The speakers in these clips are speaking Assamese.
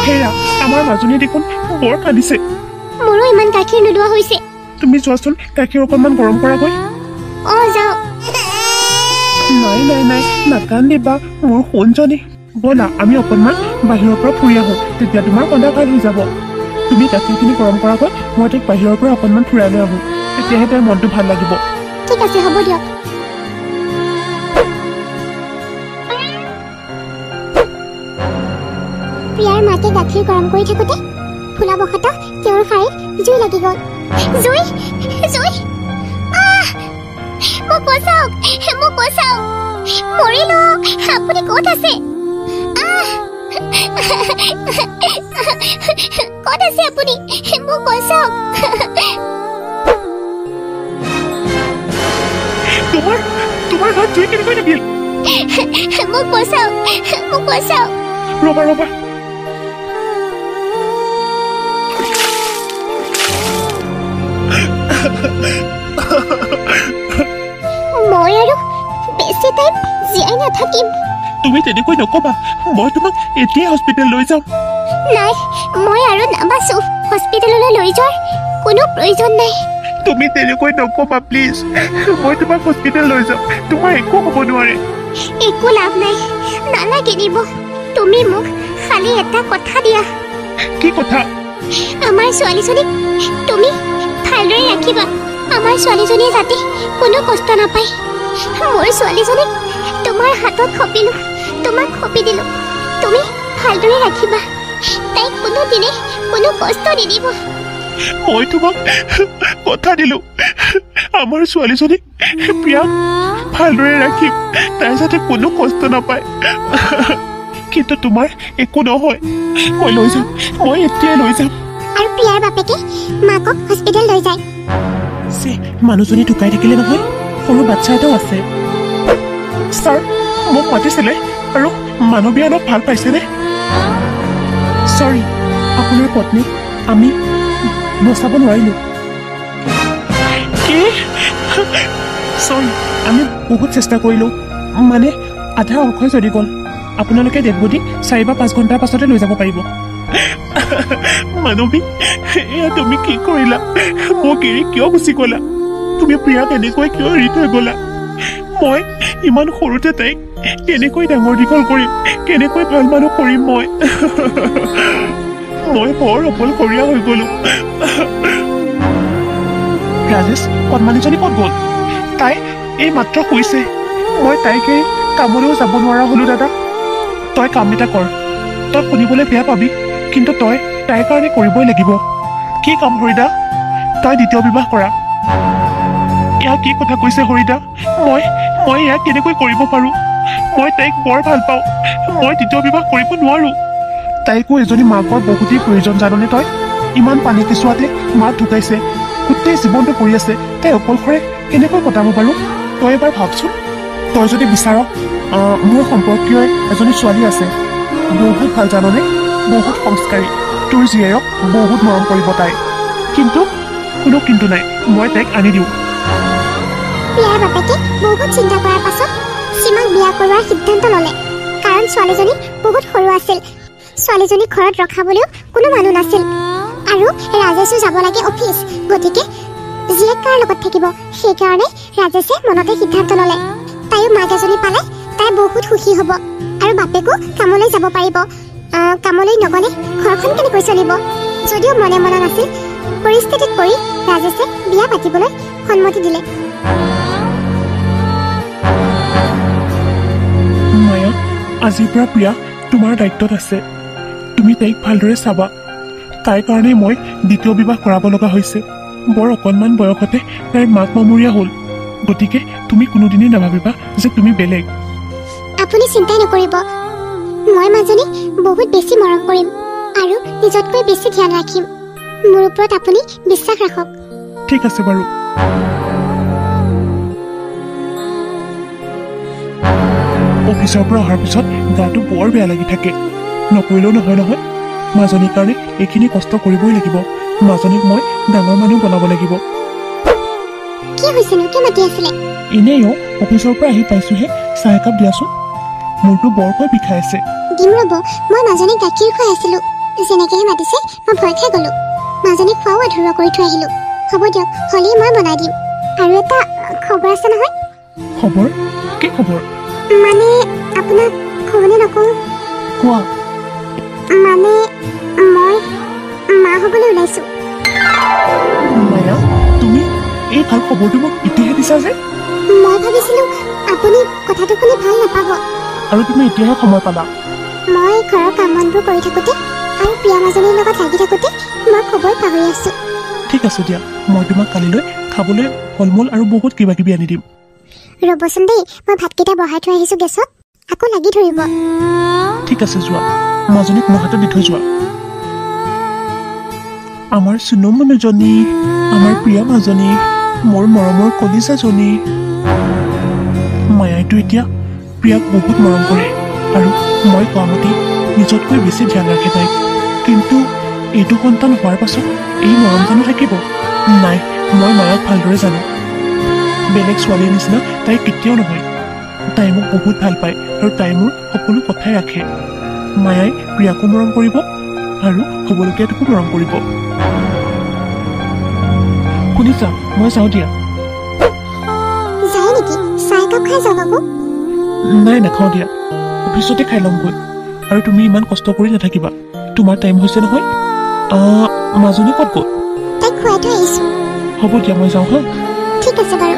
হেৰা আমাৰ মাজনী দেখোন বৰ কান্দিছে মোৰো ইমান গাখীৰ নোলোৱা হৈছে তুমি যোৱাচোন গাখীৰ অকণমান গৰম কৰাগৈ যাওঁ নাই নাই নাই নাকান্দিবা মোৰ সোণজনী ব'লা আমি অকণমান বাহিৰৰ পৰা ফুৰি আহোঁ তেতিয়া তোমাৰ কন্দা ভাল হৈ যাব তুমি গাখীৰখিনি গৰম কৰাগৈ মই তাইক বাহিৰৰ পৰা অকণমান ফুৰাই লৈ আহোঁ তেতিয়াহে তাইৰ মনটো ভাল লাগিব ঠিক আছে হ'ব দিয়ক প্ৰিয়াৰ মাকে গাখীৰ গৰম কৰি থাকোঁতে ফুলাবশতঃ তেওঁৰ শাৰীত জুই লাগি গ'ল জুই জুই মোক বচাওক মৰিলো আপুনি ক'ত আছে ক'ত আছে আপুনি মোক বচাওক তোমাৰ ঘৰত জুই কেনেকৈ লাগিল মোক বচাওক ৰ'বা মই আৰু বেছি টাইম জীয়াই নাথাকিম তুমি তেনেকৈ নকবা মই তোমাক এতিয়াই হস্পিটেল লৈ যাম নাই মই আৰু নাবাচো হস্পিটেললৈ লৈ যোৱাৰ কোনো প্ৰয়োজন নাই তুমি তেনেকৈ নকবা প্লিজ মই তোমাক হস্পিটেল লৈ যাম তোমাৰ একো হ'ব নোৱাৰে একো লাভ নাই নালাগে দিব তুমি মোক খালি এটা কথা দিয়া কি কথা আমাৰ ছোৱালীজনীক তুমি ভালদৰে ৰাখিবা আমাৰ ছোৱালীজনীয়ে যাতে কোনো কষ্ট নাপায় মোৰ ছোৱালীজনীক তোমাৰ হাতত সঁপিলো তোমাক সঁপি দিলো তুমি ভালদৰে ৰাখিবা তাইক কোনো দিনে কোনো কষ্ট নিদিব মই তোমাক কথা দিলো আমাৰ ছোৱালীজনীক প্ৰিয়াক ভালদৰে ৰাখিম তাই যাতে কোনো কষ্ট নাপায় কিন্তু তোমাৰ একো নহয় মই লৈ যাম মই এতিয়াই লৈ যাম আৰু প্ৰিয়াৰ বাপেকে মাকক হস্পিটেল লৈ যায় মানুহজনী ঢুকাই থাকিলে নহয় সৰু বাচ্ছা এটাও আছে ছাৰ মোক মাতিছিলে আৰু মানৱীয় অলপ ভাল পাইছেনে চৰি আপোনাৰ পত্নীক আমি বচাব নোৱাৰিলো কি চৰি আমি বহুত চেষ্টা কৰিলো মানে আধা অংশই জ্বলি গ'ল আপোনালোকে ডেড বডি 4 বা 5 ঘণ্টাৰ পাছতে লৈ যাব পাৰিব মানৱী এয়া তুমি কি কৰিলা মোক এৰি কিয় গুচি গ'লা তুমি প্ৰিয়াক এনেকৈ কিয় এৰি থৈ গ'লা মই ইমান সৰুতে তাইক কেনেকৈ ডাঙৰ দীঘল কৰিম কেনেকৈ ভাল মানুহ কৰিম মই বৰ অকলশৰীয়া হৈ গ'লো ৰাজেশ পদ্মানীজনী ক'ত গ'ল তাই এই মাত্ৰ শুইছে মই তাইক এই কামলৈও যাব নোৱাৰা হ'লো দাদা তই কাম এটা কৰ তই শুনিবলৈ বেয়া পাবি কিন্তু তই তাইৰ কাৰণে কৰিবই লাগিব কি কাম হৰিদা তই দ্বিতীয় বিবাহ কৰা এয়া কি কথা কৈছে হৰিদা মই ইয়াক কেনেকৈ কৰিব পাৰোঁ মই তাইক বৰ ভাল পাওঁ মই দ্বিতীয় বিবাহ কৰিব নোৱাৰোঁ তাইকো এজনী মাকৰ বহুতেই প্ৰয়োজন জাননে তই ইমান পানী কেঁচুৱাতে মাক ঢুকাইছে গোটেই জীৱনটো পৰি আছে তাই অকলশৰে কেনেকৈ কটাব পাৰোঁ তই এবাৰ ভাবচোন তই যদি বিচাৰ মোৰ সম্পৰ্কীয় এজনী ছোৱালী আছে বহুত ভাল জাননে বহুত সংস্কাৰী তোৰ জীয়েৰক বহুত মৰম কৰিব তাই কিন্তু কোনো কিন্তু নাই মই তাইক আনি দিওঁ প্ৰিয়াৰ বাপেকে বহুত চিন্তা কৰাৰ পাছত সীমাক বিয়া কৰোৱাৰ সিদ্ধান্ত ল'লে কাৰণ ছোৱালীজনী বহুত সৰু আছিল ছোৱালীজনীক ঘৰত ৰখাবলৈও কোনো মানুহ নাছিল আৰু ৰাজেশো যাব লাগে অফিচ গতিকে জীয়েক কাৰ লগত থাকিব সেইকাৰণে ৰাজেশে মনতে সিদ্ধান্ত ল'লে তাইও মাক এজনী পালে তাই বহুত সুখী হ'ব আৰু বাপেকো কামলৈ যাব পাৰিব কামলৈ নগ'লে ঘৰখন কেনেকৈ চলিব যদিও মনে মনে নাছিল পৰিস্থিতিত পৰি ৰাজেশে বিয়া পাতিবলৈ সন্মতি দিলে মায়া আজিৰ পৰা প্ৰিয়া তোমাৰ দায়িত্বত আছে তুমি তাইক ভালদৰে চাবা তাইৰ কাৰণে মই দ্বিতীয় বিবাহ কৰাব লগা হৈছে বৰ অকণমান বয়সতে তাইৰ মাক মামৰীয়া হ'ল গতিকে তুমি কোনোদিনেই নাভাবিবা যে তুমি বেলেগ আপুনি চিন্তা নকৰিব মই মাজনী বহুত বেছি মৰম কৰিম আৰু নিজতকৈ বেছি ধ্যান ৰাখিম মোৰ ওপৰত আপুনি বিশ্বাস ৰাখক ঠিক আছে বাৰু অফিচৰ পৰা অহাৰ পিছত গাটো বৰ বেয়া লাগি থাকে নকৰিলেও নহয় মাজনীৰ কাৰণে এইখিনি কষ্ট কৰিবই লাগিব মাজনীক মই ডাঙৰ মানুহ বনাব লাগিব কি হৈছেনো কি মাতি আছিলে এনেও অফিচৰ পৰা আহি পাইছোহে চাহ একাপ দিয়াচোন মূৰটো বৰকৈ বিষাই আছে দিম ৰ'ব মই মাজনীক গাখীৰ খুৱাই আছিলোঁ যেনেকৈহে মাতিছে মই ভয় খাই গ'লোঁ মাজনীক খোৱাও আধৰুৱা কৰি থৈ আহিলোঁ হ'ব দিয়ক হ'লেই মই বনাই দিম আৰু এটা খবৰ আছে নহয় খবৰ কি খবৰ মানে আপোনাক ক'বলৈ নকওঁ কোৱা মানে মই মা হ'বলৈ ওলাইছোঁ মায়া তুমি এই ভাল খবৰটো মোক এতিয়াহে দিছা যে মই ভাবিছিলোঁ আপুনি কথাটো শুনি ভাল নাপাব আৰু তুমি এতিয়াহে সময় পালা মই ঘৰৰ কাম বনবোৰ কৰি থাকোঁতে আৰু প্ৰিয়া মাজনীৰ লগত লাগি থাকোঁতে মই খবৰ পাহৰি আছোঁ ঠিক আছে দিয়া মই তোমাক কালিলৈ খাবলৈ ফল মূল আৰু বহুত কিবা কিবি আনি দিম ৰ'বচোন দেই মই ভাতকেইটা বহাই থৈ আহিছোঁ গেছত আকৌ লাগি ধৰিব ঠিক আছে যোৱা মাজনীক মোৰ হাতত দি থৈ যোৱা আমাৰ চুনম মানুহজনী আমাৰ প্ৰিয়া মাজনী মোৰ মৰমৰ কলিজাজনী মায়াইতো এতিয়া প্ৰিয়াক বহুত মৰম কৰে আৰু মই কোৱামতে নিজতকৈ বেছি ধ্যান ৰাখে তাইক কিন্তু এইটো সন্তান হোৱাৰ পাছত এই মৰম জানো থাকিব নাই মই মায়াক ভালদৰে জানো বেলেগ ছোৱালীৰ নিচিনা তাই কেতিয়াও নহয় তাই মোক বহুত ভাল পায় আৰু তাই মোৰ সকলো কথাই ৰাখে মায়াই প্ৰিয়াকো মৰম কৰিব আৰু হ'বলগীয়াটোকো মৰম কৰিব শুনিছা মই যাওঁ দিয়া যায় নেকি চাহ একাপ খাই যাওক আকৌ নাই নাখাওঁ দিয়া অফিচতে খাই ল'মগৈ আৰু তুমি ইমান কষ্ট কৰি নাথাকিবা তোমাৰ টাইম হৈছে নহয় মাজনী ক'ত গ'ল তাইক খুৱাই থৈ আহিছোঁ হ'ব দিয়া মই যাওঁ হা ঠিক আছে বাৰু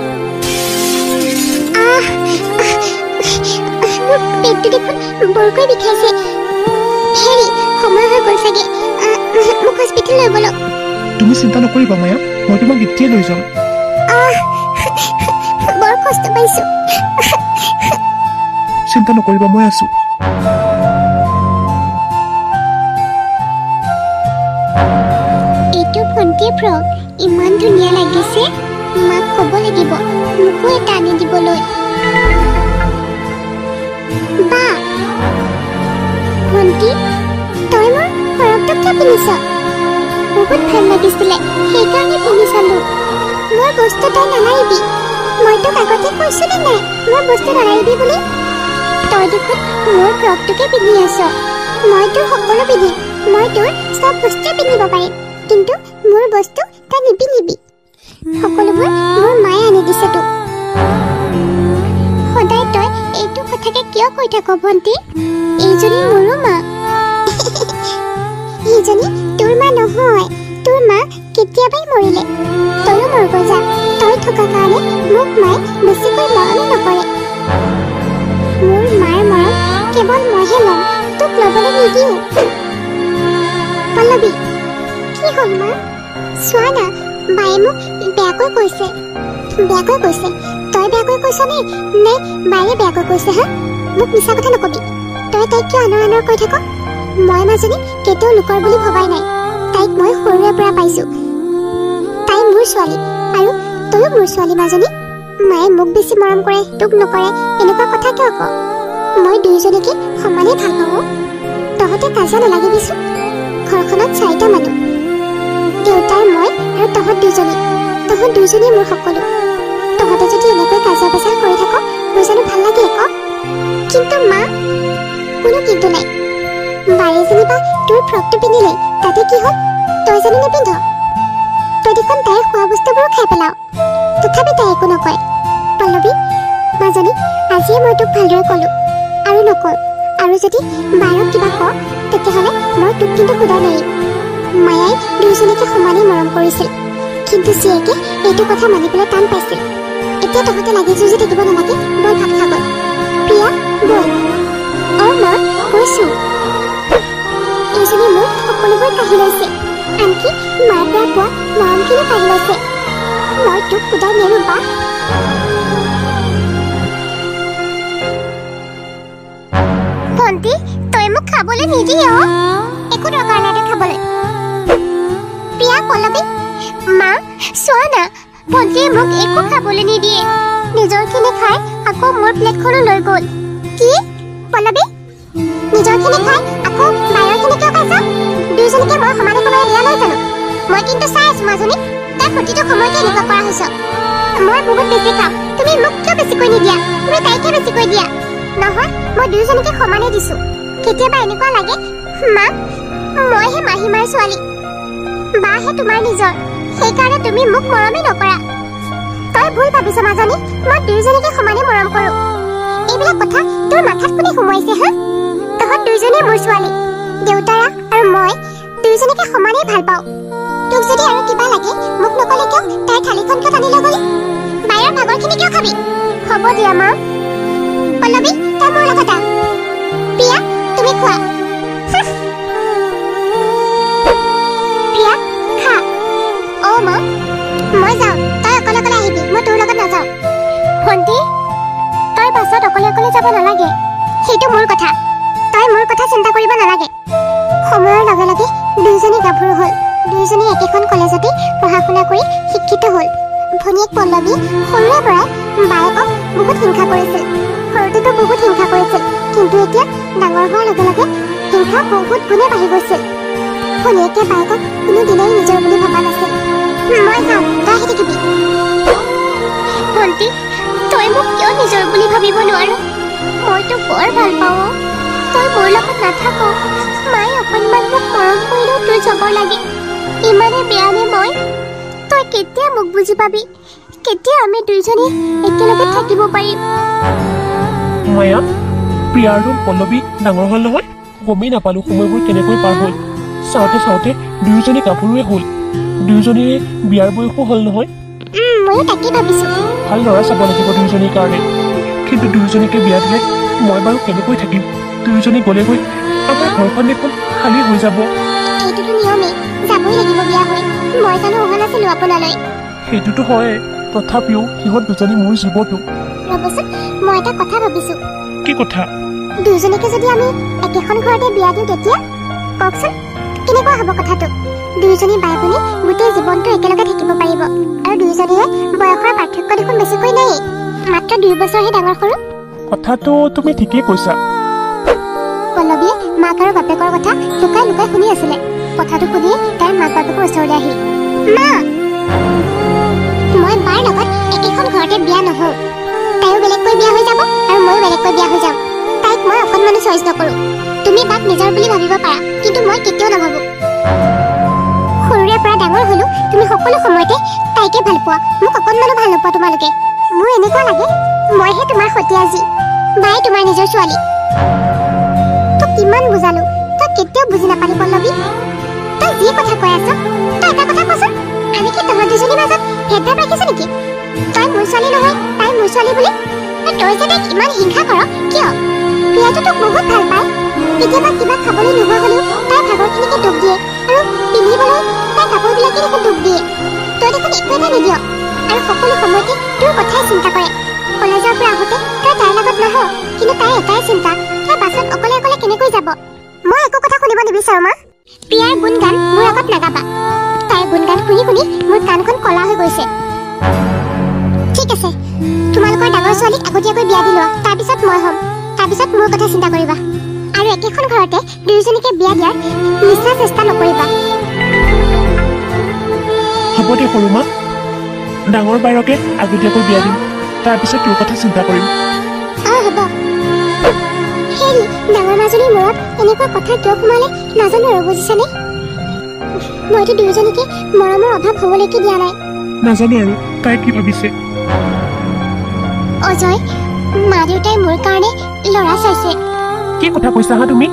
মোৰ পেটটো দেখোন বৰকৈ বিষাইছে হেৰি সময় হৈ গ'ল চাগে মোক হস্পিটেল লৈ ব'লক তুমি চিন্তা নকৰিবা মায়া মই তোমাক এতিয়াই লৈ যাম বৰ কষ্ট পাইছোঁ চিন্তা নকৰিবা মই আছোঁ এইটো ভণ্টিৰ ফ্ৰক ইমান ধুনীয়া লাগিছে মাক ক'ব লাগিব মোকো এটা আনি দিবলৈ বা ভণ্টি তই মোৰ ফ্ৰকটো কিয় পিন্ধিছ বহুত ভাল লাগিছিলে সেইকাৰণে পিন্ধি চালোঁ মোৰ বস্তু তই নালাৰিবি মই তোক আগতে কৈছোঁনে নাই মোৰ বস্তু নালাৰিবি বুলি তই দেখোন মোৰ ফ্ৰকটোকে পিন্ধি আছ মই তোৰ সকলো পিন্ধিম মই তোৰ চব বস্তুৱে পিন্ধিব পাৰিম কিন্তু মোৰ বস্তু তই নিপিন্ধিবি সকলোবোৰ মোৰ মায়ে আনি দিছে তোক সদায় তই এইটো কথাকে কিয় কৈ থাক ভণ্টি এইজনী মোৰো মা এইজনী তোৰ মা নহয় তোৰ মা কেতিয়াবাই মৰিলে তয়ো মৰিব যা তই থকা কাৰণে মোক মায়ে বেছিকৈ মৰমে নকৰে মোৰ মাৰ মৰম কেৱল মইহে ল'ম তোক ল'বলৈ নিদিওঁ পল্লৱী কি হ'ল মা চোৱা না বায়ে মোক বেয়াকৈ কৈছে তই বেয়াকৈ কৈছনে নে বায়ে বেয়াকৈ কৈছে হা মোক মিছা কথা নকবি তই তাইক কিয় আনৰ কৈ থাক মই মাজনী কেতিয়াও লোকৰ বুলি ভবাই নাই তাইক মই সৰুৰে পৰা পাইছোঁ তাই মোৰ ছোৱালী আৰু তয়ো মোৰ ছোৱালী মাজনী মায়ে মোক বেছি মৰম কৰে তোক নকৰে এনেকুৱা কথা কিয় ক মই দুয়োজনীকে সমানে ভাল পাওঁ তহঁতে কাজিয়া নালাগিবিচোন ঘৰখনত 4টা মানুহ দেউতাৰ মই আৰু তহঁত দুজনী মোৰ সকলো তহঁতে যদি এনেকৈ কাজিয়া পেচাল কৰি থাক মোৰ জানো ভাল লাগে ক কিন্তু মা কোনো কিন্তু নাই বাৰে যেনিবা তোৰ ফ্ৰকটো পিন্ধিলে তাতে কি হ'ল তই জানি নিপিন্ধ তই দেখোন তাইৰ খোৱা বস্তুবোৰো খাই পেলাও তথাপি তাই একো নকয় পল্লৱী মাজনী আজিয়ে মই তোক ভালদৰে ক'লোঁ আৰু নকওঁ আৰু যদি বাৰক কিবা ক তেতিয়াহ'লে মই তোক কিন্তু সোধা নোৱাৰিম মায়াই দুয়োজনীকে সমানেই মৰম কৰিছিল কিন্তু জীয়েকে এইটো কথা মানিবলৈ টান পাইছিল এতিয়া তহঁতে লাগি যুঁজি থাকিব নালাগে বল ভাত খাব প্ৰিয়া বল মা কৈছোঁ এইজনী মোক সকলোবোৰ কাঢ়ি লৈছে আনকি মাৰ পৰা পোৱা মৰমখিনি কাঢ়ি লৈছে মই তোক সোধাই নেৰো বা ভণ্টি তই মোক খাবলৈ নিদিয় একো দৰকাৰ নাই তই খাবলৈ প্ৰিয়া পল্লৱী মা চোৱা না ভণ্টিয়ে মোক একো খাবলৈ নিদিয়ে নিজৰখিনি খাই আকৌ মোৰ প্লেটখনো লৈ গ'ল কি পল্লৱী নিজৰখিনি খাই আকৌ বাহিৰৰখিনি কিয় খাইছ দুয়োজনীকে মই সমানে সমানে দিয়া নাই জানো মই কিন্তু চাই আছোঁ মাজনী তাই প্ৰতিটো সময়তে এনেকুৱা কৰা হৈছ মই বহুত বেছি খাওঁ তুমি মোক কিয় বেছিকৈ নিদিয়া তুমি তাইকে বেছিকৈ দিয়া নহয় মই দুয়োজনীকে সমানে দিছোঁ কেতিয়াবা এনেকুৱা লাগে মা মইহে মাহীমাৰ ছোৱালী, বাহে তোমাৰ নিজৰ, সেইকাৰণে তুমি মোক মৰমেই নকৰা। তই ভুল ভাবিছ মাজনী, মই দুয়োজনীকে সমানে মৰম কৰো। এইবিলাক কথা তোৰ মাথাত কোনে সোমাইছে হা? তহঁত দুয়োজনেই মোৰ ছোৱালী, দেউতাৰা আৰু মই দুয়োজনীকে সমানেই ভাল পাওঁ। তোক যদি আৰু কিবা লাগে মোক নকলে কিয় তাইৰ থালিখন কিয় টানি লৈ গলি? বাহিৰৰ ভাগৰখিনি কিয় খাবি? হ'ব দিয়া মা। পল্লৱী তই মোৰ লগত আহ। প্ৰিয়া তুমি খোৱা। প্ৰিয়া খা। অ মা মই যাওঁ, তই অকলে অকলে আহিবি, মই তোৰ লগত নাযাওঁ। ভণ্টি তই বাছত অকলে অকলে যাব নালাগে, সেইটো মোৰ কথা, তই মোৰ কথা চিন্তা কৰিব নালাগে। সময়ৰ লগে লগে দুয়োজনী গাভৰু হ'ল, দুয়োজনী একেখন কলেজতে পঢ়া শুনা কৰি শিক্ষিত হ'ল। ভনীয়েক পল্লৱী সৰুৰে পৰাই বায়েকক বহুত হিংসা কৰিছিল, সৰুতেতো বহুত হিংসা কৰিছিল, কিন্তু এতিয়া ডাঙৰ হোৱাৰ লগে লগে হিংসা বহুত গুণে বাঢ়ি গৈছিল। ভনীয়েকে বায়েকক কোনোদিনেই নিজৰ বুলি ভবা নাছিল। মই যাওঁ, তই আহি থাকিবি। ভণ্টি তই মোক কিয় নিজৰ বুলি ভাবিব নোৱাৰ? মইতো বৰ ভাল পাওঁ, তই মোৰ লগত নাথাক। মায়ে অকণমান মোক মৰম কৰিলেও তোৰ যাব লাগে, ইমানে বেয়ানে মই? তই কেতিয়া মোক বুজি পাবি? কেতিয়া আমি দুইজনী একেলগে থাকিব পাৰিম? মায়া, প্ৰিয়া আৰু পল্লৱী ডাঙৰ হ'ল নহয়, গমেই নাপালো সময়বোৰ কেনেকৈ পাৰ হ'ল। চাওঁতে চাওঁতে দুয়োজনী গাভৰুৱে হ'ল, দুয়োজনীৰে বিয়াৰ বয়সো হ'ল নহয়। ময়ো তাকেই ভাবিছো। ভাল ল'ৰা চাব লাগিব দুয়োজনীৰ কাৰণে, কিন্তু দুয়োজনীকে বিয়া দিলে মই বাৰু কেনেকৈ থাকিম? দুয়োজনী গ'লেগৈ আমাৰ ঘৰখন দেখোন খালী হৈ যাব। এইটোতো নিয়মেই, যাবই লাগিব বিয়া হৈ। মই জানো অহা নাছিলো আপোনালৈ। সেইটোতো হয়, তথাপিও সিহঁত দুজনী মোৰ জীৱটো। ৰ'বচোন মই এটা কথা ভাবিছো। কি কথা? দুয়োজনীকে যদি আমি একেখন ঘৰতে বিয়া দিওঁ তেতিয়া কওকচোন কেনেকুৱা হ'ব কথাটো? দুয়োজনী বাই ভনী গোটেই জীৱনটো একেলগে থাকিব পাৰিব, আৰু দুয়োজনীৰে বয়সৰ পাৰ্থক্য দেখোন বেছিকৈ নাই, মাত্ৰ 2 বছৰহে ডাঙৰ সৰু। কথাটো তুমি ঠিকেই কৈছা। পল্লৱীয়ে মাক আৰু বাপেকৰ কথা লুকাই লুকাই শুনি আছিলে। কথাটো শুনিয়ে তাইৰ মাক বাপেকৰ ওচৰলৈ আহিল। মা মই বাৰ লগত একেখন ঘৰতে বিয়া নহওঁ, তাইও বেলেগকৈ বিয়া হৈ যাব আৰু ময়ো বেলেগকৈ বিয়া হৈ যাম। তাইক মই অকণমানো চইচ নকৰোঁ। তুমি বাক নিজৰ বুলি ভাবিব পাৰা, কিন্তু মই কেতিয়াও নাভাবো। সৰুৰে পৰা ডাঙৰ হলো তুমি সকলো সময়তে তাইকে ভাল পোৱা, মোক অকণমানো ভাল নোপোৱা তোমালোকে। মোৰ এনেকুৱা লাগে মইহে তোমাৰ সতীয়া আজি, বাই তোমাৰ নিজৰ ছোৱালী। তোক কিমান বুজালো, তই কেতিয়াও বুজি নাপালি পল্লৱী। তই যি কথা কৈ আছ, তই এটা কথা কচোন, আমি কি তহঁত দুজনীৰ মাজত ভেদভাৱ ৰাখিছো নেকি? তই মোৰ ছোৱালী নহয়, তাই মোৰ ছোৱালী বুলি। তই যে তাইক ইমান হিংসা কৰ কিয়? প্ৰিয়াটো তোক বহুত ভাল পায়, কেতিয়াবা কিবা খাবলৈ নোহোৱা হ'লেও তাইৰ ভাগৰখিনিকে তোক দিয়ে, আৰু পিন্ধিবলৈ তাইৰ কাপোৰবিলাকে দেখোন তোক দিয়ে। তই দেখোন একো এটা নিদিয়, আৰু সকলো সময়তে তোৰ কথাই চিন্তা কৰে। কলেজৰ পৰা আহোঁতে তই তাইৰ লগত নাহ, কিন্তু তাইৰ এটাই চিন্তা, তাই বাছত অকলে অকলে কেনেকৈ যাব। মই একো কথা শুনিব নিবিচাৰো মা। প্ৰিয়াৰ গুণগান মোৰ আগত নাগাবা, তাইৰ গুণগান শুনি শুনি মোৰ কাণখন কলা হৈ গৈছে। ঠিক আছে, তোমালোকৰ ডাঙৰ ছোৱালীক আগতীয়াকৈ বিয়া দি লোৱা, তাৰপিছত মই হ'ম, তাৰপিছত মোৰ কথা চিন্তা কৰিবা, আৰু একেখন ঘৰতে দুয়োজনীকে বিয়া দিয়াৰ নিশ্চয় চেষ্টা নকৰিবা। হ'ব দে সৰু মা, ডাঙৰ বাৰকে আগতীয়াকৈ বিয়া দিম, তাৰপিছত তোৰ কথা চিন্তা কৰিম। হ'ব। হেৰি, ডাঙৰ মাজনীৰ মূৰত এনেকুৱা কথা কিয় সোমালে নাজানো আৰু বুজিছানে? মইতো দুয়োজনীকে মৰমৰ অভাৱ হ'বলৈকে দিয়া নাই। নাজানো আৰু তাই কি ভাবিছে। অজয়, মা দেউতাই মোৰ কাৰণে ল'ৰা চাইছে। কি কথা কৈছা হা তুমি?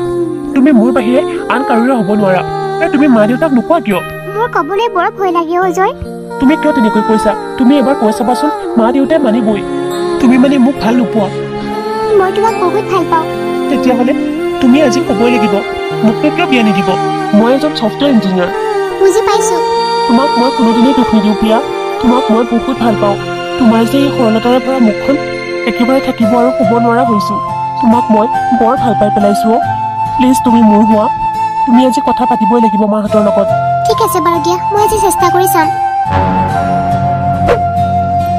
তুমি মোৰ বাহিৰে আন কাৰোৰে হ'ব নোৱাৰা, আৰু তুমি মা দেউতাক নোকোৱা কিয়? মোৰ ক'বলৈ বৰ ভয় লাগে অজয়। তুমি কিয় তেনেকৈ কৈছা? তুমি এবাৰ কৈ চাবাচোন, মা দেউতাই মানিবই। তুমি মানে মোক ভাল নোপোৱা? মই তোমাক বহুত ভাল পাওঁ। তেতিয়াহ'লে তুমি আজি ক'বই লাগিব, মোকনো কিয় বিয়া নিদিব? মই এজন ছফ্টৱেৰ ইঞ্জিনিয়াৰ। বুজি পাইছো। তোমাক মই কোনোদিনেই দুখ নিদিওঁ প্ৰিয়া, তোমাক মই বহুত ভাল পাওঁ। তোমাৰ যে এই সৰলতাৰে ভৰা মুখখন একেবাৰে থাকিব আৰু ক'ব নোৱাৰা হৈছো। তোমাক মই বৰ ভাল পাই পেলাইছো। প্লিজ তুমি মোৰ হোৱা, তুমি আজি কথা পাতিবই লাগিব মাহঁতৰ লগত। ঠিক আছে বাৰু দিয়া, মই আজি চেষ্টা কৰি চাম।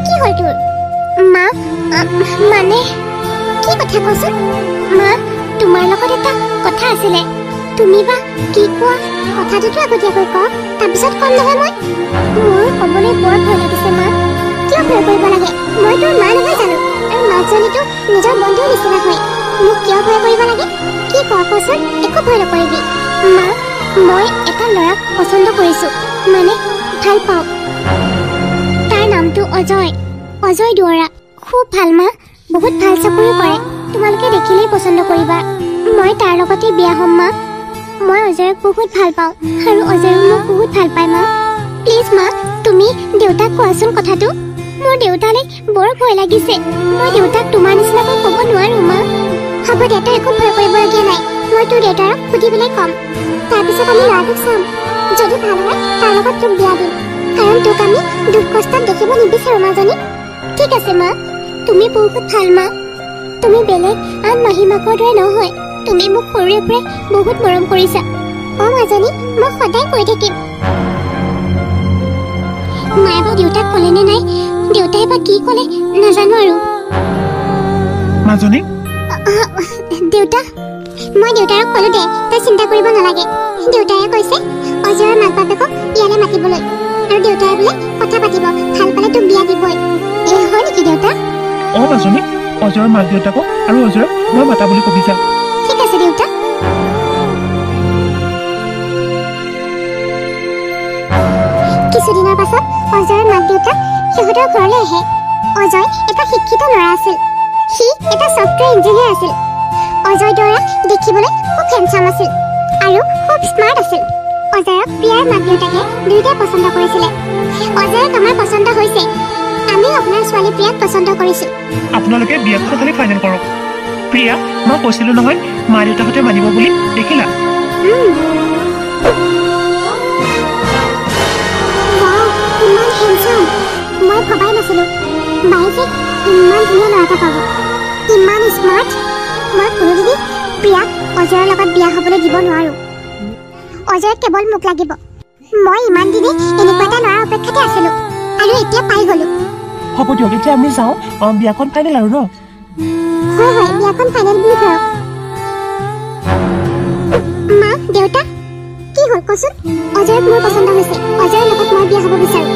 কি হ'ল তোৰ? মা মানে কি কথা কচোন? মা তোমাৰ লগত এটা কথা আছিলে, তুমি বা কি কোৱা? কথাটোতো আগতীয়াকৈ ক, তাৰপিছত কম নহয় মই। মোৰ ক'বলৈ বৰ ভয় লাগিছে মা। কিয় ভয় কৰিব লাগে? মই তোৰ মা নহয় জানো? আৰু মাকজনীতো নিজৰ বন্ধুৰ নিচিনা হয়, মোক কিয় ভয় কৰিব লাগে? কি কচোন একো ভয় নকৰিবি মা মই এটা ল'ৰাক পচন্দ কৰিছো মানে ভাল পাওঁ তাৰ নামটো অজয় অজয় দুৱৰা খুব ভাল মা বহুত ভাল চাকৰি কৰে তোমালোকে দেখিলেই পচন্দ কৰিবা মই তাৰ লগতে বিয়া হ'ম মা মই অজয়ক বহুত ভাল পাওঁ আৰু অজয়ো মোক বহুত ভাল পায় মা প্লিজ মা তুমি দেউতাক কোৱাচোন কথাটো মোৰ দেউতালৈ বৰ ভয় লাগিছে মই দেউতাক তোমাৰ নিচিনাকৈ ক'ব নোৱাৰো মা হ'ব দে তই একো ভয় কৰিবলগীয়া নাই মই তোৰ দেউতাক সুধি পেলাই ক'ম তাৰপিছত আমি ল'ৰাটোক চাম যদি ভাল হয় তাৰ লগত তোক বিয়া দিম কাৰণ তোক আমি দুখ কষ্টত দেখিব নিবিচাৰো মাজনী ঠিক আছে মা তুমি বহুত ভাল মা তুমি বেলেগ আন মাহীমাকৰ দৰে নহয় তুমি মোক সৰুৰে পৰাই বহুত মৰম কৰিছা মাজনী মই সদায় কৈ থাকিম মায়ে বা দেউতাক ক'লেনে নাই দেউতাই বা কি ক'লে নাজানো আৰু মাজনী দেউতা মই দেউতাক ক'লো দে তই চিন্তা কৰিব নালাগে দেউতাই কৈছে অজয়ৰ মাক বাপেকক ইয়ালৈ মাতিবলৈ আৰু দেউতাই বোলে কথা পাতিব ভাল পালে তোক বিয়া দিবই এই হয় নেকি দেউতা মাজনী অজয়ৰ মাক দেউতাকক আৰু অজয়ক মই মাতা বুলি কবি যা ঠিক আছে দেউতা কিছুদিনৰ পাছত অজয়ৰ মাক দেউতাক সিহঁতৰ ঘৰলৈ আহে অজয় এটা শিক্ষিত ল'ৰা আছিল সি এটা ছফ্টৱেৰ ইঞ্জিনিয়াৰ আছিল অজয় দৰা দেখিবলৈ খুব হেণ্ডচাম আছিল আৰু খুব স্মাৰ্ট আছিল অজয়ক প্ৰিয়াৰ মাক দেউতাকে দুয়োটাই পচন্দ কৰিছিলে অজয়ক আমাৰ পচন্দ হৈছে আমিও আপোনাৰ ছোৱালী প্ৰিয়াক পচন্দ কৰিছো আপোনালোকে বিয়াখন খালি ফাইনেল কৰক প্ৰিয়া মই কৈছিলো নহয় মা দেউতাহঁতে মানিব বুলি দেখিলা ইমান হেণ্ডচাম মই ভবাই নাছিলো বায়ে যে ইমান ধুনীয়া ল'ৰা এটা পাব ইমান স্মাৰ্ট মই কোনোদিনেই প্ৰিয়াক অজয়ৰ লগত বিয়া হ'বলৈ দিব নোৱাৰো অজয় কেৱল মোক লাগিব মই ইমান দিনে এনেকুৱা এটা ল'ৰাৰ অপেক্ষাতে আছিলো আৰু এতিয়া পাই গলো হ'ব দিয়ক এতিয়া আমি যাওঁ বিয়াখন ফাইনেল আৰু ন হয় হয় বিয়াখন ফাইনেল বুলি ধৰক মা দেউতা কি হ'ল কচোন অজয়ক মোৰ পচন্দ হৈছে অজয়ৰ লগত মই বিয়া হ'ব বিচাৰো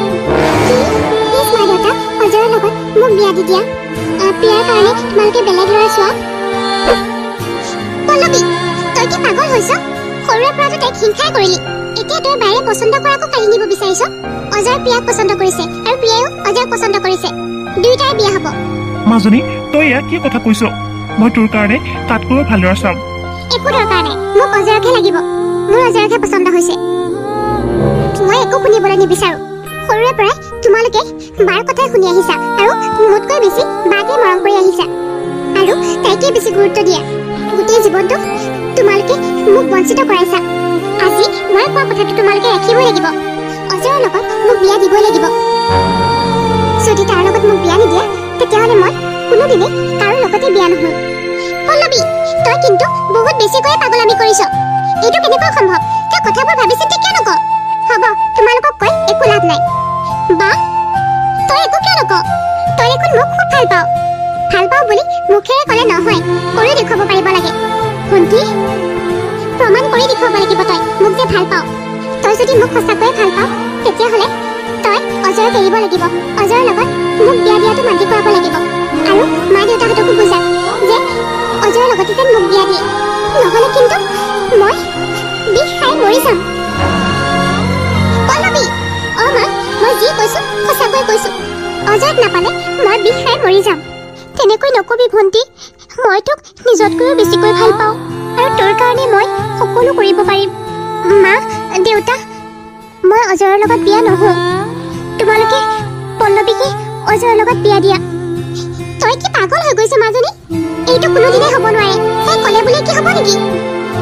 প্লিজ মা দেউতা অজয়ৰ লগত মোক বিয়া দি দিয়া প্ৰিয়াৰ কাৰণে তোমালোকে বেলেগ ল'ৰা চোৱা পল্লৱী তই কি পাগল হৈছ সৰুৰে পৰা তই তাইক হিংসাই কৰিলি এতিয়া তই বাৰে পচন্দ কৰাকো কাঢ়ি নিব বিচাৰিছ অজয় প্ৰিয়াক পচন্দ কৰিছে আৰু প্ৰিয়ায়ো অজয়ক পচন্দ কৰিছে দুয়োটাই বিয়া হ'ব মাজনী তই ইয়াক কি কথা কৈছ মই তোৰ কাৰণে তাতকৈও ভাল ল'ৰা চাম একো দৰকাৰ নাই মোক অজয়কহে লাগিব মোৰ অজয়কহে পচন্দ হৈছে মই একো শুনিবলৈ নিবিচাৰো সৰুৰে পৰাই তোমালোকে বাৰ কথাই শুনি আহিছা আৰু মোতকৈ বেছি বাকে মৰম কৰি আহিছা আৰু তাইকে বেছি গুৰুত্ব দিয়া গোটেই জীৱনটো তোমালোকে মোক বঞ্চিত কৰাইছা আজি মই কোৱা কথাটো তোমালোকে ৰাখিবই লাগিব অজয়ৰ লগত মোক বিয়া দিবই লাগিব যদি তাৰ লগত মোক বিয়া নিদিয়া তেতিয়াহ'লে মই কোনোদিনে কাৰো লগতে বিয়া নহওঁ পল্লৱী তই কিন্তু বহুত বেছিকৈ পাগলামি কৰিছ এইটো কেনেকৈ সম্ভৱ তই কথাবোৰ ভাবি চিন্তি কিয় নক হ'ব তোমালোকক কৈ একো লাভ নাই বা তই একো কিয় নক তই দেখোন মোক খুব ভাল পাওঁ বুলি মুখেৰে ক'লে নহয় কৰি দেখুৱাব পাৰিব লাগে ভণ্টি প্ৰমাণ কৰি দেখুৱাব লাগিব তই মোক যে ভাল পাওঁ তই যদি মোক সঁচাকৈয়ে ভাল পাওঁ তেতিয়াহ'লে তই অজয়ক এৰিব লাগিব অজয়ৰ লগত মোক বিয়া দিয়াটো মান্তি কৰাব লাগিব আৰু মা দেউতাহঁতকো বুজা যে অজয়ৰ লগতে যেন মোক বিয়া দিয়ে নহ'লে কিন্তু মই বিষ খাই মৰি যাম পল্লৱী মা মই যি কৈছো সঁচাকৈ কৈছো অজয়ক নাপালে মই বিষ খাই মৰি যাম তেনেকৈ নকবি ভণ্টি মই তোক নিজতকৈও বেছিকৈ ভাল পাওঁ আৰু তোৰ কাৰণে মই সকলো কৰিব পাৰিম মা দেউতা মই অজয়ৰ লগত বিয়া নহওঁ তোমালোকে পল্লৱীকে অজয়ৰ লগত বিয়া দিয়া তই কি পাগল হৈ গৈছ মাজনী এইটো কোনোদিনে হ'ব নোৱাৰে তই ক'লে বোলে কি হ'ব নেকি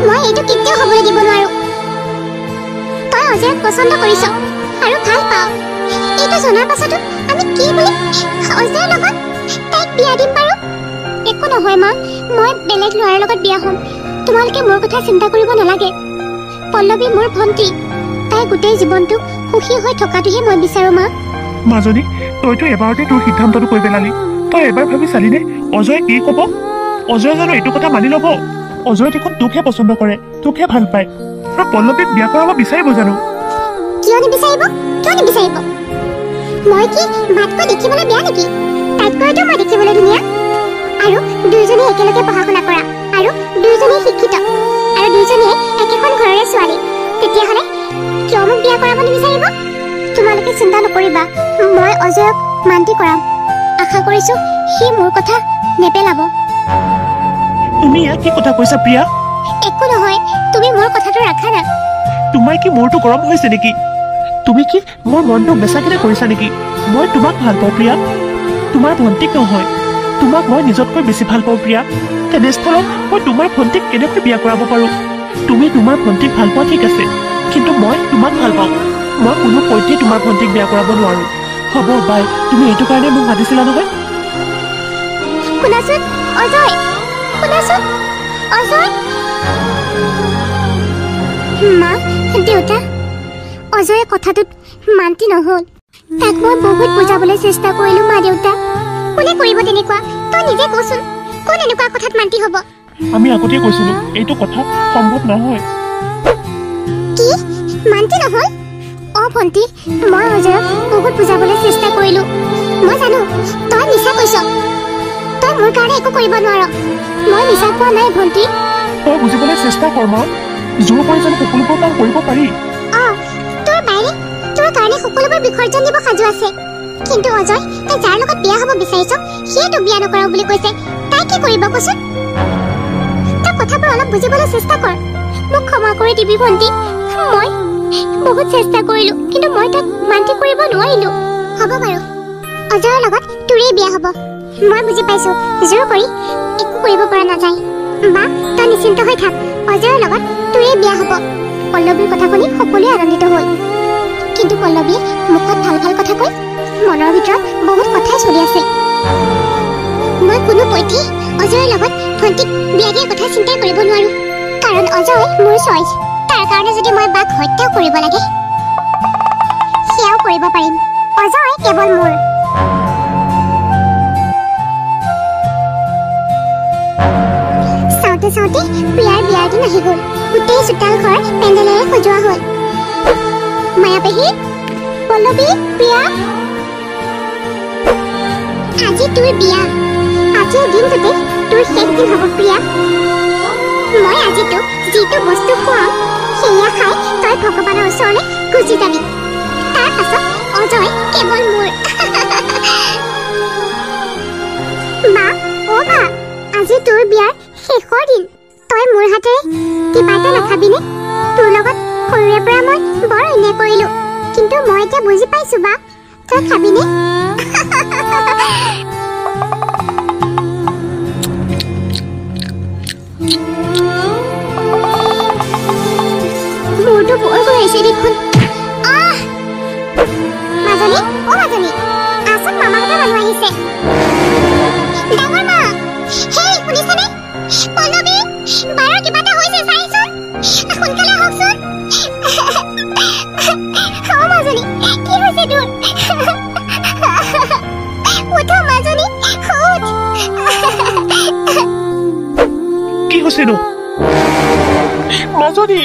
মই এইটো কেতিয়াও হ'বলৈ দিব নোৱাৰো তই অজয়ক পচন্দ কৰিছ আৰু ভাল পাওঁ এইটো জনাৰ পাছতো আমি কি বুলি অজয়ৰ লগত তাইক বিয়া দিম বাৰু একো নহয় মা মই বেলেগ ল'ৰাৰ লগত বিয়া হ'ম তোমালোকে মোৰ কথা চিন্তা কৰিব নালাগে পল্লৱী মোৰ ভণ্টি তাই গোটেই জীৱনটো সুখী হৈ থকাটোহে মই বিচাৰো মা মাজনী তইতো এবাৰতে তোৰ সিদ্ধান্তটো কৈ পেলালি তই এবাৰ ভাবি চালিনে অজয়ে কি ক'ব অজয়ে জানো এইটো কথা মানি ল'ব অজয়ে দেখোন তোকহে পচন্দ কৰে তোকহে ভাল পায় আৰু পল্লৱীক বিয়া কৰাব বিচাৰিব জানো কিয় নিবিচাৰিব মই কি ভাতকৈ দেখিবলৈ বেয়া নেকি তাইতকৈতো মই দেখিবলৈ ধুনীয়া আৰু দুয়োজনে একেলগে পঢ়া শুনা কৰা আৰু দুয়োজনে শিক্ষিত চিন্তা নকৰিবা মই অজয়ক মান্তি কৰাম আশা কৰিছো সি মোৰ কথা নেপেলাব তুমি ইয়াক কি কথা কৈছা প্ৰিয়া একো নহয় তুমি মোৰ কথাটো ৰাখা না তোমাৰ কি মূৰটো গৰম হৈছে নেকি তুমি কি মোৰ মনটো বেচাকিনে কৰিছা নেকি মই তোমাক ভাল পাওঁ প্ৰিয়া তোমাৰ ভণ্টিক নহয় তোমাক মই নিজতকৈ বেছি ভাল পাওঁ প্ৰিয়া তেনেস্থলত মই তোমাৰ ভণ্টিক কেনেকৈ বিয়া কৰাব পাৰোঁ তুমি তোমাৰ ভণ্টিক ভাল পোৱা ঠিক আছে কিন্তু মই তোমাক ভাল পাওঁ মই কোনো পধ্যেই তোমাৰ ভণ্টিক বিয়া কৰাব নোৱাৰোঁ হ'ব বাই তুমি এইটো কাৰণে মোক মাতিছিলা নহয় শুনাচোন অজয় শুনাচোন অজয় মা দেউতা অজয়ে কথাটোত মান্তি নহ'ল তাক মই বহুত বুজাবলৈ চেষ্টা কৰিলোঁ মা দেউতা কোনে কৰিব তেনেকুৱা তই নিজে কচোন কোন এনেকুৱা কথাত মান্তি হ'ব আমি আগতেই কৈছিলোঁ এইটো কথা সম্ভৱ নহয় কি মান্তি নহ'ল ভণ্টি মই অজয়ক বহুত বুজাবলৈ চেষ্টা কৰিলোঁ মই জানো তই মিছা কৈছ তই মোৰ কাৰণে একো কৰিব নোৱাৰ মই মিছা কোৱা নাই ভণ্টি তই বুজিবলৈ চেষ্টা কৰ মা জোৰ কৰি জানো সকলোবোৰ কাম কৰিব পাৰি তোৰ বাইৰে তোৰ কাৰণে সকলোবোৰ বিসৰ্জন দিব সাজু আছে কিন্তু অজয় তই যাৰ লগত বিয়া হ'ব বিচাৰিছ সিয়ে তোক বিয়া নকৰাও বুলি কৈছে তাই কি কৰিব কচোন তই কথাবোৰ অলপ বুজিবলৈ চেষ্টা কৰ মোক ক্ষমা কৰি দিবি ভণ্টি মই বহুত চেষ্টা কৰিলোঁ কিন্তু মই তাক মান্তি কৰিব নোৱাৰিলোঁ হ'ব বাৰু অজয়ৰ লগত তোৰেই বিয়া হ'ব মই বুজি পাইছোঁ জোৰ কৰি একো কৰিব পৰা নাযায় বা তই নিশ্চিন্ত হৈ থাক অজয়ৰ লগত তোৰেই বিয়া হ'ব পল্লৱীৰ কথা শুনি সকলোৱে আনন্দিত হ'ল কিন্তু পল্লৱীয়ে মুখত ভাল ভাল কথা কৈ মনৰ ভিতৰত বহুত কথাই চলি আছিল মই কোনো পধ্যেই অজয়ৰ লগত ভণ্টিক বিয়া দিয়াৰ কথা চিন্তা কৰিব নোৱাৰোঁ কাৰণ অজয় মোৰ চইচ তাৰ কাৰণে যদি মই বাক হত্যাও কৰিব লাগে সেয়াও কৰিব পাৰিম অজয় কেৱল মোৰ চাওঁতে চাওঁতে প্ৰিয়াৰ বিয়াৰ দিন আহি গ'ল গোটেই চোতাল ঘৰ পেণ্ডেলেৰে সজোৱা হ'ল মায়া পেহী পল্লৱী প্ৰিয়া আজি তোৰ বিয়া আজিৰ দিনটোতে তোৰ শেষ দিন হ'ব প্ৰিয়া মই আজি তোক যিটো বস্তু খুৱাম সেয়া খাই তই ভগৱানৰ ওচৰলৈ গুচি যাবি তাৰ পাছত অজয় কেৱল মোৰ মা মা আজি তোৰ বিয়াৰ শেষৰ দিন তই মোৰ হাতেৰে কিবা এটা নাখাবিনে তোৰ লগত সৰুৰে পৰা মই বৰ অন্যায় কৰিলোঁ কিন্তু মই এতিয়া বুজি পাইছোঁ বা তই খাবিনে মোৰতো বৰ ঘূৰাইছে দেখোন মাজনী মাজনী আচোন মামাহঁতৰ মানুহ আহিছে ডাঙৰ মা হেই শুনিছেনে পল্লৱী বাৰৰ কিবা এটা হৈছে চাইচোন সোনকালে আহকচোন মাজনী কি হৈছে তোৰ উঠ মাজনী উঠ কি হৈছেনো মাজনী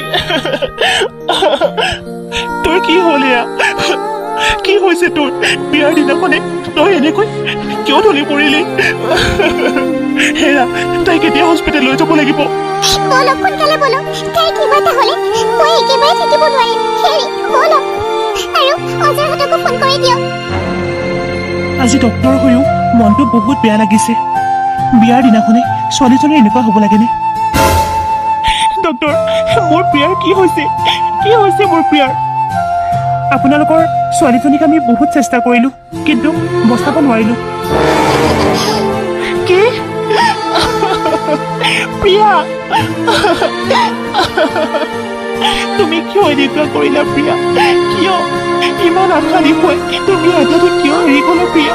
তোৰ কি হ'ল এয়া কি হৈছে তোৰ বিয়াৰ দিনাখনে তই এনেকৈ কিয় ঢলি পৰিলি হেৰা তাই কেতিয়া হস্পিটেল লৈ যাব লাগিব বলক সোনকালে বলক তাই কিবা এটা হ'লে মই একেবাৰে থাকিব নোৱাৰিম হেৰি বলক আৰু অজয়হঁতকো ফোন কৰি দিয়ক আজি ডক্টৰ হৈও মনটো বহুত বেয়া লাগিছে বিয়াৰ দিনাখনে ছোৱালীজনী এনেকুৱা হ'ব লাগেনে ডক্টৰ মোৰ প্ৰিয়াৰ কি হৈছে মোৰ প্ৰিয়াৰ আপোনালোকৰ ছোৱালীজনীক আমি বহুত চেষ্টা কৰিলোঁ কিন্তু বচাব নোৱাৰিলোঁ কি প্ৰিয়া তুমি কিয় এনেকুৱা কৰিলা প্ৰিয়া কিয় ইমান আশা দেখুৱাই তুমি আধাতে কিয় এৰি গ'লা প্ৰিয়া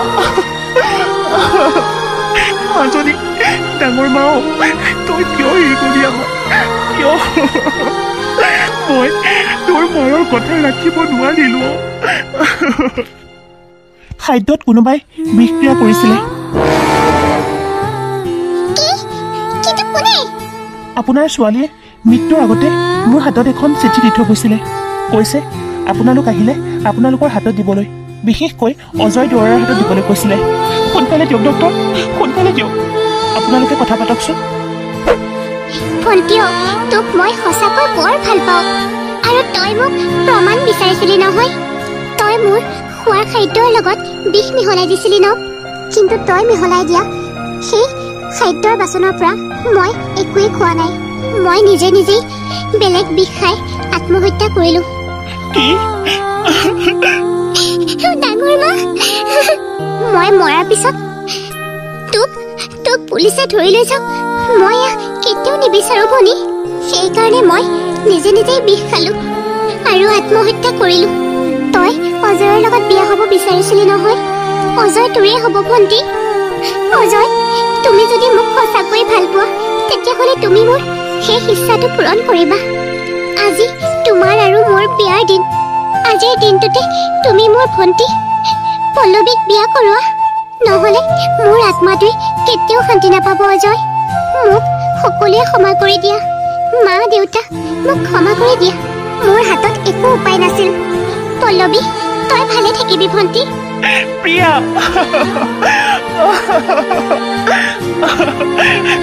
মাজনী ডাঙৰ মাও তই কিয় এৰি গ'লি আমাক কিয় মই তোৰ মৰৰ কথা ৰাখিব নোৱাৰিলোঁ খাদ্যত কোনোবাই বিষক্ৰিয়া কৰিছিলে আপোনাৰ ছোৱালীয়ে মৃত্যুৰ আগতে মোৰ হাতত এখন চিঠি দি থৈ গৈছিলে কৈছে আপোনালোক আহিলে আপোনালোকৰ হাতত দিবলৈ বিশেষকৈ অজয় দুৱৰাৰ হাতত দিবলৈ কৈছিলে সোনকালে দিয়ক ডক্টৰ সোনকালে দিয়ক আপোনালোকে কথা পাতকচোন ভণ্টিও তোক মই সঁচাকৈ বৰ ভাল পাওঁ আৰু তই মোক প্ৰমাণ বিচাৰিছিলি নহয় তই মোৰ খোৱাৰ খাদ্যৰ লগত বিষ মিহলাই দিছিলি ন কিন্তু তই মিহলাই দিয়া সেই খাদ্যৰ বাচনৰ পৰা মই একোৱেই খোৱা নাই মই নিজে নিজেই বেলেগ বিষ খাই আত্মহত্যা কৰিলো কি ডাঙৰ মা মই মৰাৰ পিছত তোক পুলিচে ধৰি লৈ যাওক মই কেতিয়াও নিবিচাৰো ভনী সেইকাৰণে মই নিজে নিজেই বিষ খালো আৰু আত্মহত্যা কৰিলো তই অজয়ৰ লগত বিয়া হ'ব বিচাৰিছিলি নহয় অজয় তোৰে হ'ব ভণ্টি অজয় তুমি যদি মোক সঁচাকৈ ভাল পোৱা তেতিয়াহ'লে তুমি মোৰ সেই ইচ্ছাটো পূৰণ কৰিবা আজি তোমাৰ আৰু মোৰ বিয়াৰ দিন আজিৰ দিনটোতে তুমি মোৰ ভণ্টি পল্লৱীক বিয়া কৰোৱা নহ'লে মোৰ আত্মাটোৱে কেতিয়াও শান্তি নাপাব অজয় মোক সকলোৱে ক্ষমা কৰি দিয়া মা দেউতা মোক ক্ষমা কৰি দিয়া মোৰ হাতত একো উপায় নাছিল পল্লৱী তই ভালে থাকিবি ভণ্টি প্ৰিয়া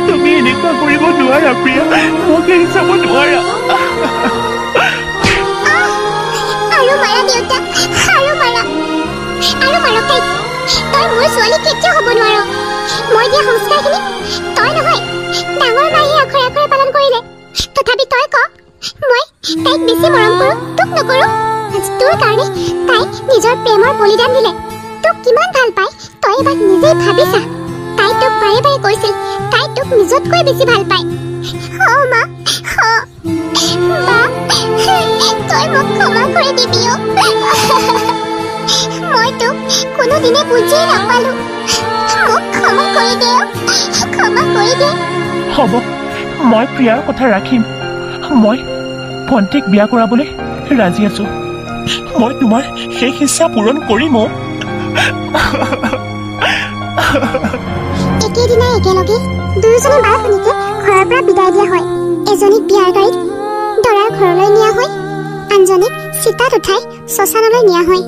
তুমি এনেকুৱা কৰিব নোৱাৰা প্ৰিয়া মোক এৰি যাব নোৱাৰা আৰু মাৰা দেউতা আৰু মাৰা তাইক তই মোৰ ছোৱালী কেতিয়াও হ'ব নোৱাৰ মই দিয়া সংস্কাৰখিনি তই নহয় ডাঙৰ মায়ে আখৰে আখৰে পালন কৰিলে তথাপি তই ক মই তাইক বেছি মৰম কৰোঁ তোক নকৰোঁ তোৰ কাৰণে তাই নিজৰ প্ৰেমৰ বলিদান দিলে তোক কিমান ভাল পায় তই এবাৰ নিজেই ভাবিছা তাই তোক বাৰে বাৰে কৈছিল তাই তোক নিজতকৈ বেছি ভাল পায় মা তই মোক ক্ষমা কৰি দিবি মই তোক কোনোদিনে বুজিয়ে নাপালো মোক ক্ষমা কৰি দে হ'ব মই প্ৰিয়াৰ কথা ৰাখিম মই ভণ্টিক বিয়া কৰাবলৈ ৰাজি আছো মই তোমাৰ সেই ইচ্ছা পূৰণ কৰিম একেদিনাই একেলগে দুয়োজনী বাৰখনিকে ঘৰৰ পৰা বিদায় দিয়া হয় এজনীক বিয়াৰ গাড়ীত দৰাৰ ঘৰলৈ নিয়া হয় আনজনীক চিতাত উঠাই শ্মশানলৈ নিয়া হয়